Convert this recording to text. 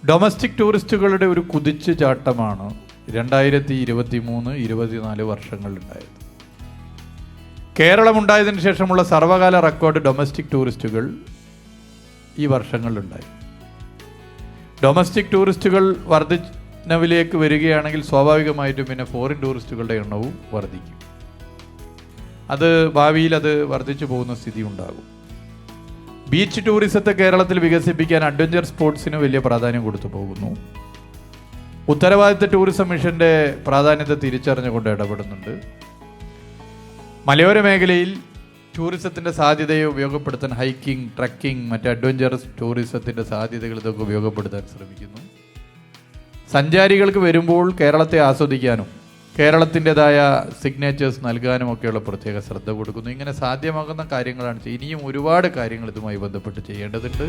Domestic ടൂറിസ്റ്റുകളുടെ ഒരു കുതിച്ചു ചാട്ടമാണ് 2023-24 വർഷങ്ങളിലുണ്ടായത്. കേരളമുണ്ടായതിനു ശേഷമുള്ള സർവകാല റെക്കോർഡ് ഡൊമസ്റ്റിക് ടൂറിസ്റ്റുകൾ ഈ വർഷങ്ങളിലുണ്ടായി. ഡൊമസ്റ്റിക് ടൂറിസ്റ്റുകൾ വർധനവിലേക്ക് വരികയാണെങ്കിൽ സ്വാഭാവികമായിട്ടും പിന്നെ ഫോറിൻ ടൂറിസ്റ്റുകളുടെ എണ്ണവും വർദ്ധിക്കും. അത് ഭാവിയിൽ അത് വർദ്ധിച്ചു പോകുന്ന സ്ഥിതി ഉണ്ടാകും. ബീച്ച് ടൂറിസത്തെ കേരളത്തിൽ വികസിപ്പിക്കാൻ അഡ്വഞ്ചർ സ്പോർട്സിന് വലിയ പ്രാധാന്യം കൊടുത്തു പോകുന്നു. ഉത്തരവാദിത്ത ടൂറിസം മിഷന്റെ പ്രാധാന്യത്തെ തിരിച്ചറിഞ്ഞുകൊണ്ട് ഇടപെടുന്നുണ്ട്. മലയോര മേഖലയിൽ ടൂറിസത്തിൻ്റെ സാധ്യതയെ ഉപയോഗപ്പെടുത്താൻ ഹൈക്കിംഗ്, ട്രക്കിംഗ്, മറ്റ് അഡ്വഞ്ചറസ് ടൂറിസത്തിൻ്റെ സാധ്യതകൾ ഇതൊക്കെ ഉപയോഗപ്പെടുത്താൻ ശ്രമിക്കുന്നു. സഞ്ചാരികൾക്ക് വരുമ്പോൾ കേരളത്തെ ആസ്വദിക്കാനും കേരളത്തിൻ്റെതായ സിഗ്നേച്ചേഴ്സ് നൽകാനും ഒക്കെയുള്ള പ്രത്യേക ശ്രദ്ധ കൊടുക്കുന്നു. ഇങ്ങനെ സാധ്യമാകുന്ന കാര്യങ്ങളാണ്. ഇനിയും ഒരുപാട് കാര്യങ്ങൾ ഇതുമായി ബന്ധപ്പെട്ട് ചെയ്യേണ്ടതുണ്ട്.